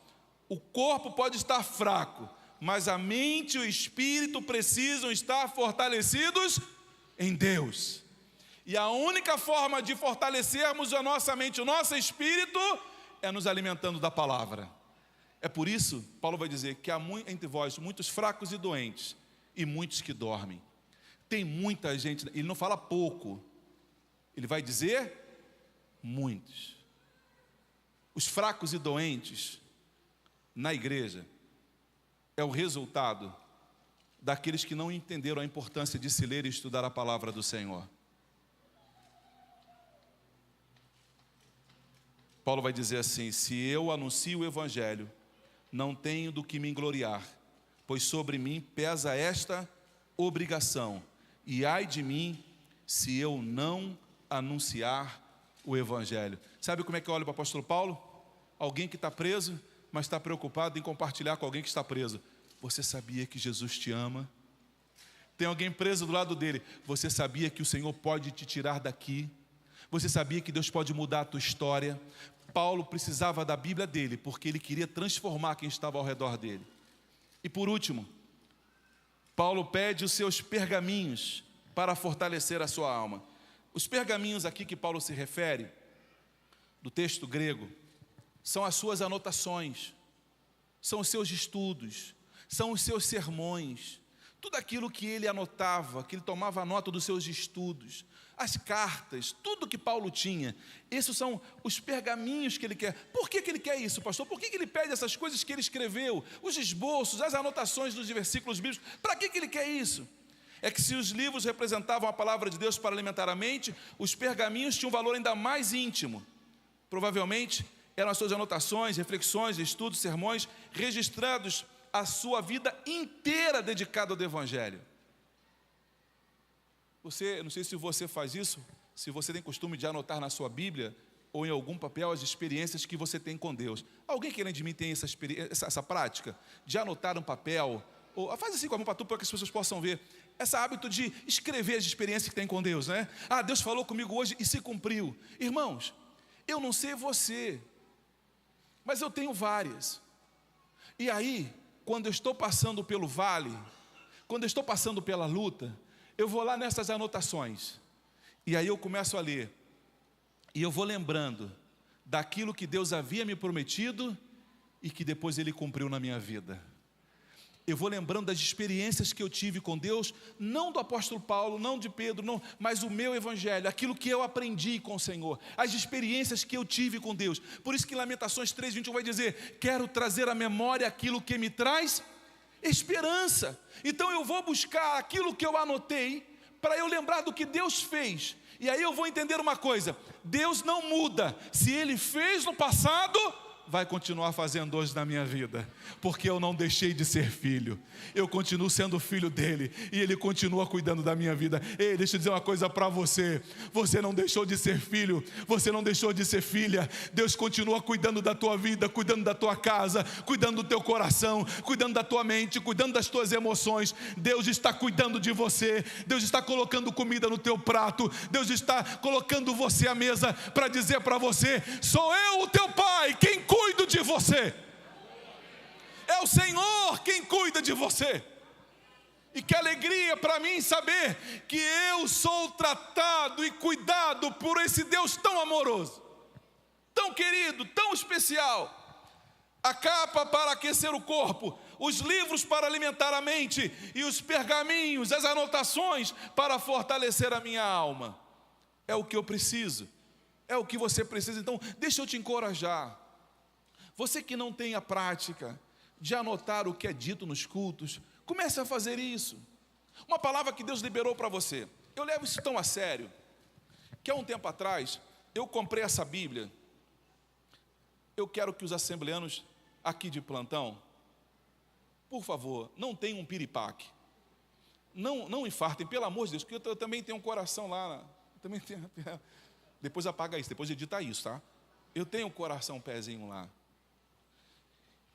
O corpo pode estar fraco, mas a mente e o espírito precisam estar fortalecidos em Deus. E a única forma de fortalecermos a nossa mente, o nosso espírito, é nos alimentando da palavra. É por isso, Paulo vai dizer que há entre vós muitos fracos e doentes, e muitos que dormem. Tem muita gente, ele não fala pouco, ele vai dizer muitos. Os fracos e doentes na igreja é o resultado daqueles que não entenderam a importância de se ler e estudar a palavra do Senhor. Paulo vai dizer assim: se eu anuncio o evangelho, não tenho do que me gloriar, pois sobre mim pesa esta obrigação, e ai de mim se eu não anunciar o evangelho. Sabe como é que eu olho para o apóstolo Paulo? Alguém que está preso, mas está preocupado em compartilhar com alguém que está preso. Você sabia que Jesus te ama? Tem alguém preso do lado dele. Você sabia que o Senhor pode te tirar daqui? Você sabia que Deus pode mudar a tua história? Paulo precisava da Bíblia dele, porque ele queria transformar quem estava ao redor dele. E por último, Paulo pede os seus pergaminhos para fortalecer a sua alma. Os pergaminhos aqui que Paulo se refere, do texto grego, são as suas anotações, são os seus estudos, são os seus sermões, tudo aquilo que ele anotava, que ele tomava nota dos seus estudos, as cartas, tudo que Paulo tinha. Esses são os pergaminhos que ele quer. Por que ele quer isso, pastor? Por que ele pede essas coisas que ele escreveu? Os esboços, as anotações dos versículos bíblicos. Para que ele quer isso? É que se os livros representavam a palavra de Deus para alimentar a mente, os pergaminhos tinham um valor ainda mais íntimo. Provavelmente eram as suas anotações, reflexões, estudos, sermões, registrados a sua vida inteira dedicada ao Evangelho. Não sei se você faz isso, se você tem costume de anotar na sua Bíblia ou em algum papel as experiências que você tem com Deus. Alguém que além de mim tem essa prática de anotar um papel, ou faz assim com a mão para tu, para que as pessoas possam ver, esse hábito de escrever as experiências que tem com Deus, né? Deus falou comigo hoje e se cumpriu. Irmãos, eu não sei você, mas eu tenho várias. E aí, quando eu estou passando pelo vale, quando eu estou passando pela luta, eu vou lá nessas anotações, e aí eu começo a ler, e eu vou lembrando daquilo que Deus havia me prometido, e que depois Ele cumpriu na minha vida. Eu vou lembrando das experiências que eu tive com Deus, não do apóstolo Paulo, não de Pedro, não, mas o meu evangelho, aquilo que eu aprendi com o Senhor, as experiências que eu tive com Deus. Por isso que em Lamentações 3:21 vai dizer: quero trazer à memória aquilo que me traz esperança. Então eu vou buscar aquilo que eu anotei, para eu lembrar do que Deus fez. E aí eu vou entender uma coisa: Deus não muda. Se Ele fez no passado, vai continuar fazendo hoje na minha vida, porque eu não deixei de ser filho, eu continuo sendo filho dele, e ele continua cuidando da minha vida. Ei, deixa eu dizer uma coisa para você: você não deixou de ser filho, você não deixou de ser filha. Deus continua cuidando da tua vida, cuidando da tua casa, cuidando do teu coração, cuidando da tua mente, cuidando das tuas emoções. Deus está cuidando de você, Deus está colocando comida no teu prato, Deus está colocando você à mesa, para dizer para você: sou eu o teu pai, quem cuido de você. É o Senhor quem cuida de você. E que alegria para mim saber que eu sou tratado e cuidado por esse Deus tão amoroso, tão querido, tão especial. A capa para aquecer o corpo, os livros para alimentar a mente, e os pergaminhos, as anotações para fortalecer a minha alma. É o que eu preciso, é o que você precisa. Então deixa eu te encorajar. Você que não tem a prática de anotar o que é dito nos cultos, comece a fazer isso. Uma palavra que Deus liberou para você. Eu levo isso tão a sério, que há um tempo atrás, eu comprei essa Bíblia. Eu quero que os assembleanos aqui de plantão, por favor, não tenham um piripaque. Não infartem, pelo amor de Deus, porque eu também tenho um coração lá. Também tenho, depois apaga isso, depois edita isso, tá? Eu tenho um coração, um pezinho lá.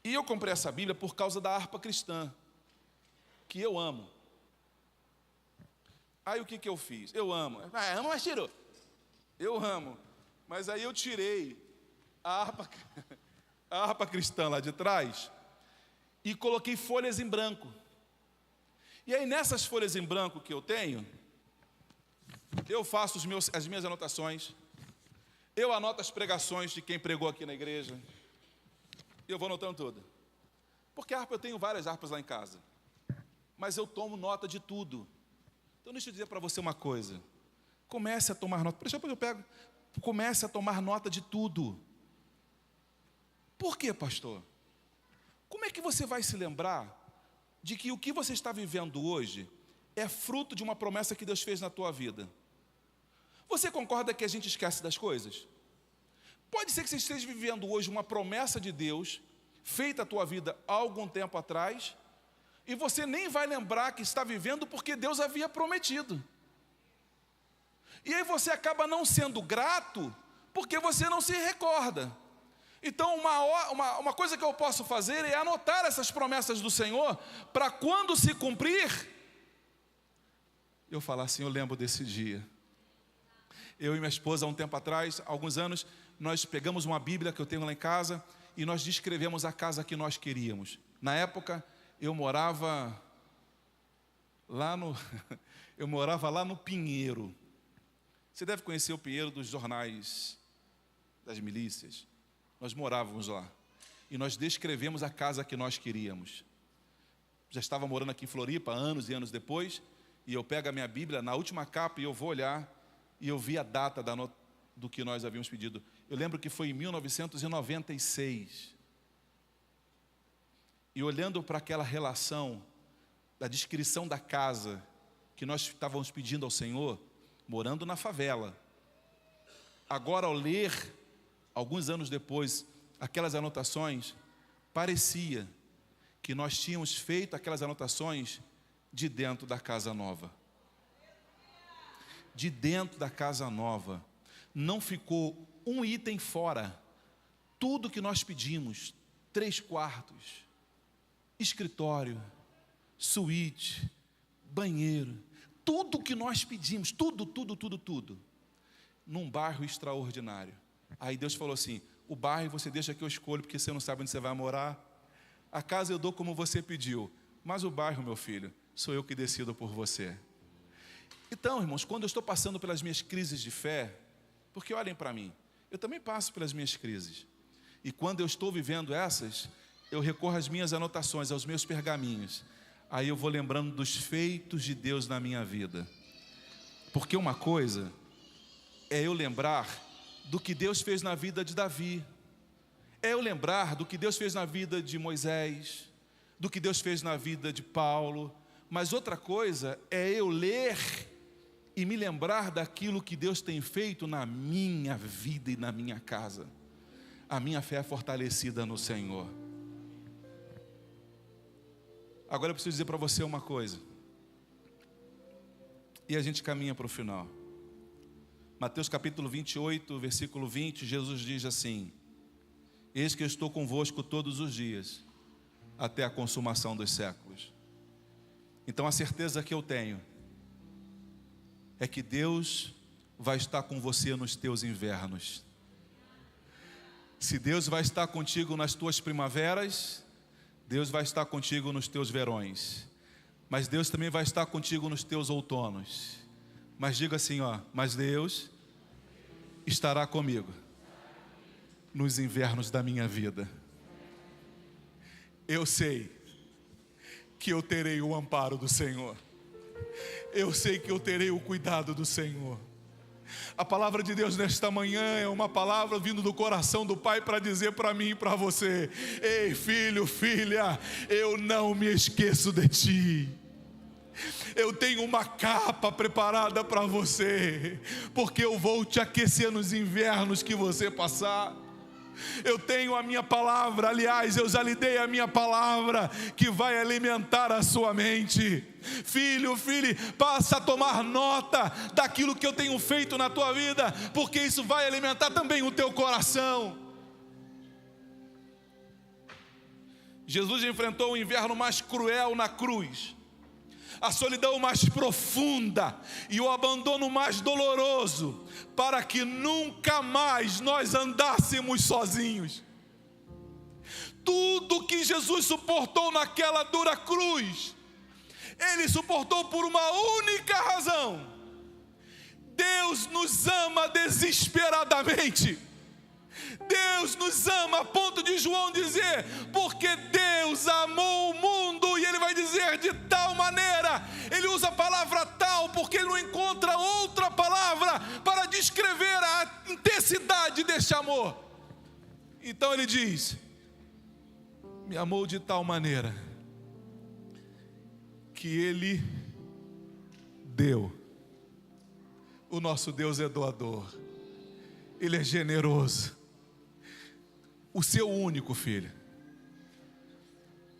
E eu comprei essa Bíblia por causa da harpa cristã, que eu amo. Aí o que eu fiz? Eu amo. Amo, mas tirou. Eu amo. Mas aí eu tirei a harpa cristã lá de trás e coloquei folhas em branco. E aí nessas folhas em branco que eu tenho, eu faço as minhas anotações, eu anoto as pregações de quem pregou aqui na igreja. Eu vou anotando tudo. Porque harpa, eu tenho várias harpas lá em casa, mas eu tomo nota de tudo. Então deixa eu dizer para você uma coisa: comece a tomar nota. Comece a tomar nota de tudo. Por quê, pastor? Como é que você vai se lembrar de que o que você está vivendo hoje é fruto de uma promessa que Deus fez na tua vida? Você concorda que a gente esquece das coisas? Pode ser que você esteja vivendo hoje uma promessa de Deus, feita a tua vida há algum tempo atrás, e você nem vai lembrar que está vivendo porque Deus havia prometido. E aí você acaba não sendo grato, porque você não se recorda. Então uma coisa que eu posso fazer é anotar essas promessas do Senhor, para quando se cumprir, eu falar assim: eu lembro desse dia. Eu e minha esposa, há um tempo atrás, há alguns anos, nós pegamos uma Bíblia que eu tenho lá em casa e nós descrevemos a casa que nós queríamos. Na época, eu morava lá no Pinheiro. Você deve conhecer o Pinheiro dos jornais das milícias. Nós morávamos lá. E nós descrevemos a casa que nós queríamos. Já estava morando aqui em Floripa, anos e anos depois, e eu pego a minha Bíblia, na última capa, e eu vou olhar, e eu vi a data do que nós havíamos pedido. Eu lembro que foi em 1996. E olhando para aquela relação, da descrição da casa que nós estávamos pedindo ao Senhor, morando na favela. Agora, ao ler, alguns anos depois, aquelas anotações, parecia que nós tínhamos feito aquelas anotações de dentro da casa nova. De dentro da casa nova. Não ficou um item fora. Tudo que nós pedimos, 3 quartos, escritório, suíte, banheiro, tudo que nós pedimos, tudo, num bairro extraordinário. Aí Deus falou assim: o bairro você deixa que eu escolho, porque você não sabe onde você vai morar. A casa eu dou como você pediu, mas o bairro, meu filho, sou eu que decido por você. Então, irmãos, quando eu estou passando pelas minhas crises de fé, porque olhem para mim, eu também passo pelas minhas crises. E quando eu estou vivendo essas, eu recorro às minhas anotações, aos meus pergaminhos. Aí eu vou lembrando dos feitos de Deus na minha vida. Porque uma coisa é eu lembrar do que Deus fez na vida de Davi. É eu lembrar do que Deus fez na vida de Moisés, do que Deus fez na vida de Paulo. Mas outra coisa é eu ler e me lembrar daquilo que Deus tem feito na minha vida e na minha casa. A minha fé é fortalecida no Senhor. Agora eu preciso dizer para você uma coisa. E a gente caminha para o final. Mateus capítulo 28, versículo 20, Jesus diz assim: eis que eu estou convosco todos os dias, até a consumação dos séculos. Então a certeza que eu tenho é que Deus vai estar com você nos teus invernos. Se Deus vai estar contigo nas tuas primaveras, Deus vai estar contigo nos teus verões. Mas Deus também vai estar contigo nos teus outonos. Mas diga assim, mas Deus estará comigo nos invernos da minha vida. Eu sei que eu terei o amparo do Senhor. Eu sei que eu terei o cuidado do Senhor. A palavra de Deus nesta manhã é uma palavra vindo do coração do Pai para dizer para mim e para você: ei, filho, filha, eu não me esqueço de ti. Eu tenho uma capa preparada para você, porque eu vou te aquecer nos invernos que você passar. Eu tenho a minha palavra, aliás, eu já lhe dei a minha palavra, que vai alimentar a sua mente. Filho, filha, passa a tomar nota daquilo que eu tenho feito na tua vida, porque isso vai alimentar também o teu coração. Jesus enfrentou o inverno mais cruel na cruz, a solidão mais profunda e o abandono mais doloroso, para que nunca mais nós andássemos sozinhos. Tudo que Jesus suportou naquela dura cruz, Ele suportou por uma única razão: Deus nos ama desesperadamente. Deus nos ama a ponto de João dizer: porque Deus amou o mundo, e ele vai dizer de tal maneira. Ele usa a palavra tal porque ele não encontra outra palavra para descrever a intensidade deste amor. Então ele diz: me amou de tal maneira que ele deu. O nosso Deus é doador, Ele é generoso. O seu único filho,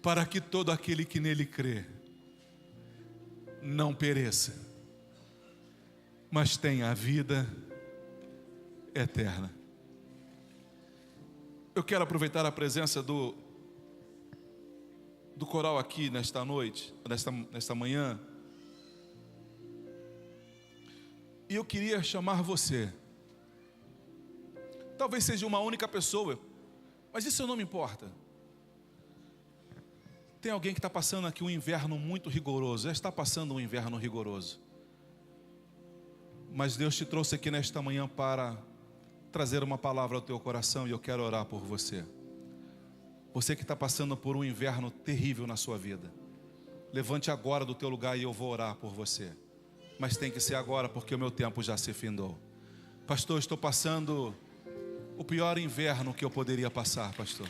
para que todo aquele que nele crê não pereça, mas tenha a vida eterna. Eu quero aproveitar a presença do coral aqui nesta noite, nesta manhã, e eu queria chamar você. Talvez seja uma única pessoa, mas isso não me importa. Tem alguém que está passando aqui um inverno muito rigoroso, já está passando um inverno rigoroso. Mas Deus te trouxe aqui nesta manhã para trazer uma palavra ao teu coração, e eu quero orar por você. Você que está passando por um inverno terrível na sua vida, levante agora do teu lugar e eu vou orar por você. Mas tem que ser agora, porque o meu tempo já se findou. Pastor, estou passando o pior inverno que eu poderia passar, pastor.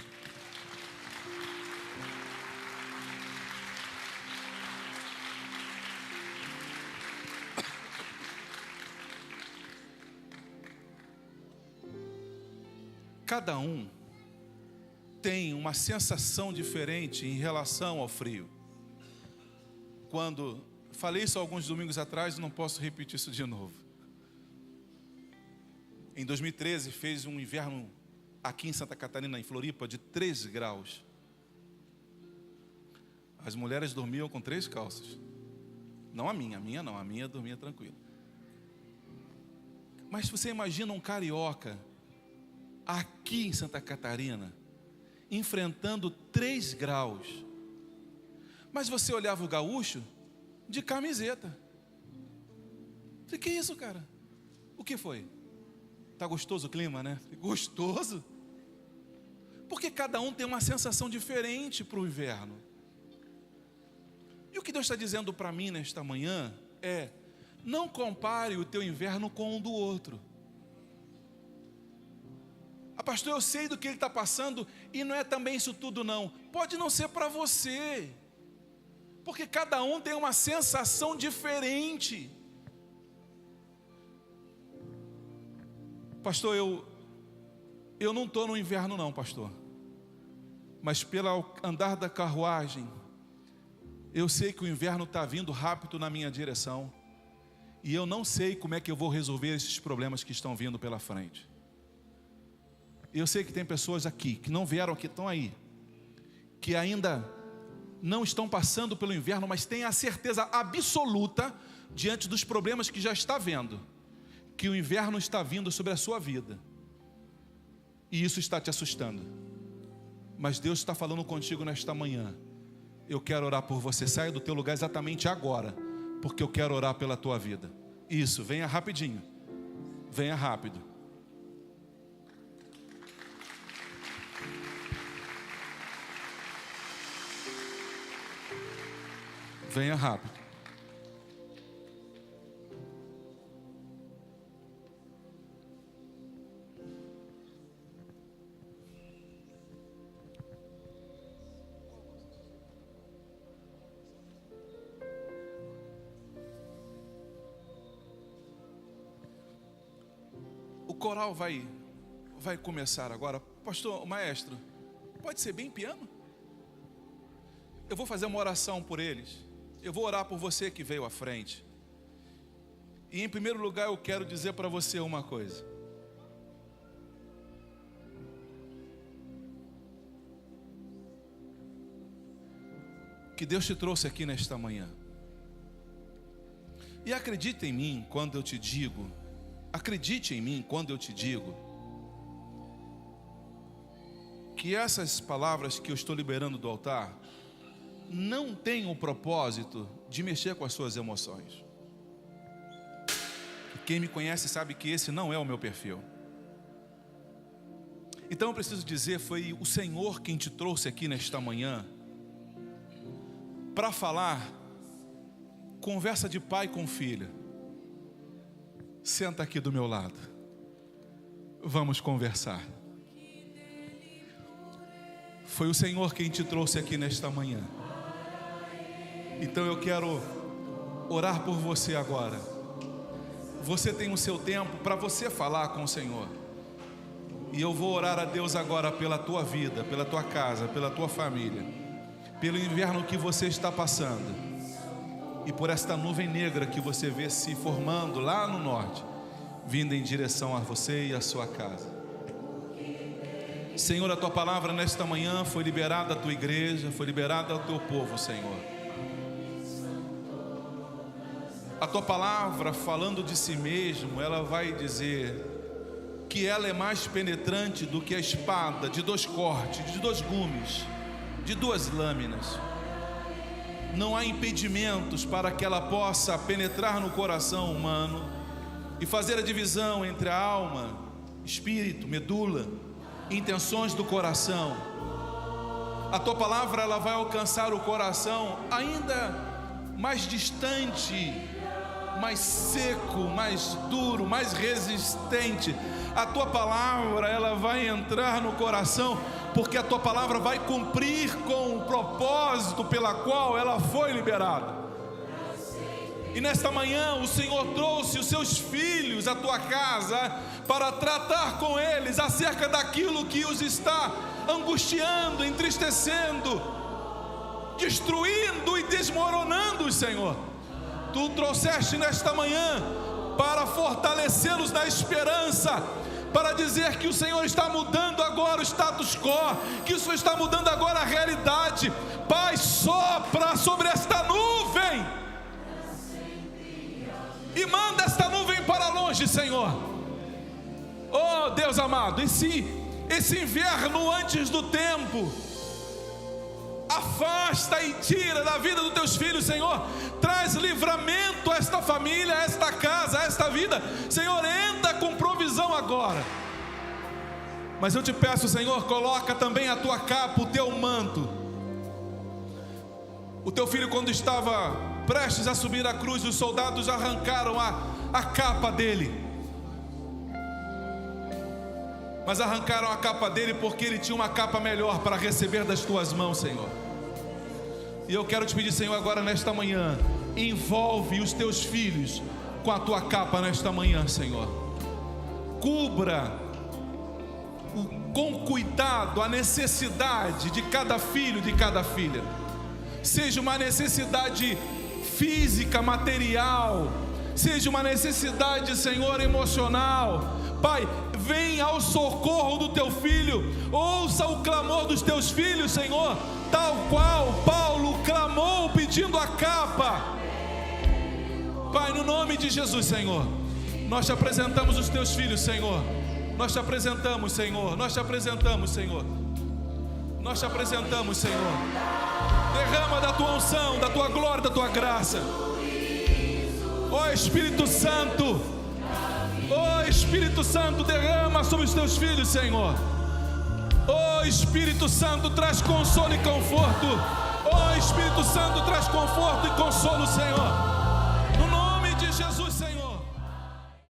Cada um tem uma sensação diferente em relação ao frio. Quando falei isso alguns domingos atrás, não posso repetir isso de novo. Em 2013 fez um inverno aqui em Santa Catarina, em Floripa, de 3 graus. As mulheres dormiam com 3 calças. Não a minha não, a minha dormia tranquila. Mas você imagina um carioca aqui em Santa Catarina enfrentando 3 graus. Mas você olhava o gaúcho de camiseta. O que é isso, cara? O que foi? Tá gostoso o clima, né? Gostoso? Porque cada um tem uma sensação diferente para o inverno. E o que Deus está dizendo para mim nesta manhã é: não compare o teu inverno com um do outro. Pastor, eu sei do que ele está passando e não é também isso tudo não. Pode não ser para você, porque cada um tem uma sensação diferente. Pastor, eu não estou no inverno não, pastor. Mas pelo andar da carruagem, eu sei que o inverno está vindo rápido na minha direção. E eu não sei como é que eu vou resolver esses problemas que estão vindo pela frente. Eu sei que tem pessoas aqui, que não vieram aqui, estão aí, que ainda não estão passando pelo inverno, mas têm a certeza absoluta, diante dos problemas que já está vendo, que o inverno está vindo sobre a sua vida. E isso está te assustando. Mas Deus está falando contigo nesta manhã. Eu quero orar por você. Saia do teu lugar exatamente agora, porque eu quero orar pela tua vida. Isso, venha rapidinho. Venha rápido. Venha rápido. O coral vai começar agora. Pastor, maestro, pode ser bem piano? Eu vou fazer uma oração por eles. Eu vou orar por você que veio à frente. E em primeiro lugar eu quero dizer para você uma coisa. Que Deus te trouxe aqui nesta manhã. E acredite em mim quando eu te digo, que essas palavras que eu estou liberando do altar não tem o propósito de mexer com as suas emoções. Quem me conhece sabe que esse não é o meu perfil. Então eu preciso dizer, foi o Senhor quem te trouxe aqui nesta manhã para falar conversa de pai com filha. Senta aqui do meu lado. Vamos conversar. Foi o Senhor quem te trouxe aqui nesta manhã. Então eu quero orar por você agora. Você tem o seu tempo para você falar com o Senhor. E eu vou orar a Deus agora pela tua vida, pela tua casa, pela tua família, pelo inverno que você está passando e por esta nuvem negra que você vê se formando lá no norte, vindo em direção a você e a sua casa. Senhor, a tua palavra nesta manhã foi liberada à tua igreja, foi liberada ao teu povo, Senhor. A tua palavra, falando de si mesmo, ela vai dizer que ela é mais penetrante do que a espada de 2 cortes, de 2 gumes, de 2 lâminas. Não há impedimentos para que ela possa penetrar no coração humano e fazer a divisão entre a alma, espírito, medula, intenções do coração. A tua palavra, ela vai alcançar o coração ainda mais distante, mais seco, mais duro, mais resistente. A tua palavra, ela vai entrar no coração, porque a tua palavra vai cumprir com o propósito pela qual ela foi liberada. E nesta manhã o Senhor trouxe os seus filhos à tua casa para tratar com eles acerca daquilo que os está angustiando, entristecendo, destruindo e desmoronando, Senhor. Tu trouxeste nesta manhã para fortalecê-los na esperança, para dizer que o Senhor está mudando agora o status quo, que o Senhor está mudando agora a realidade. Pai, sopra sobre esta nuvem e manda esta nuvem para longe, Senhor. Oh Deus amado, esse inverno antes do tempo, afasta e tira da vida dos teus filhos, Senhor. Traz livramento a esta família, a esta casa, a esta vida. Senhor, entra com provisão agora. Mas eu te peço, Senhor, coloca também a tua capa, o teu manto. O teu filho, quando estava prestes a subir a cruz, os soldados arrancaram a capa dele. Mas arrancaram a capa dele porque ele tinha uma capa melhor para receber das tuas mãos, Senhor. E eu quero te pedir, Senhor, agora nesta manhã, envolve os teus filhos com a tua capa nesta manhã, Senhor. Cubra com cuidado a necessidade de cada filho, de cada filha. Seja uma necessidade física, material, seja uma necessidade, Senhor, emocional. Pai, vem ao socorro do teu filho, ouça o clamor dos teus filhos, Senhor, tal qual Paulo clamou pedindo a capa. Pai, no nome de Jesus, Senhor, nós te apresentamos os teus filhos, Senhor. Nós te apresentamos, Senhor. Nós te apresentamos, Senhor. Nós te apresentamos, Senhor. Derrama da tua unção, da tua glória, da tua graça. Ó Espírito Santo, ó Espírito Santo, derrama sobre os teus filhos, Senhor. Ó Espírito Santo, traz consolo e conforto. Ó Espírito Santo, traz conforto e consolo, Senhor. No nome de Jesus, Senhor.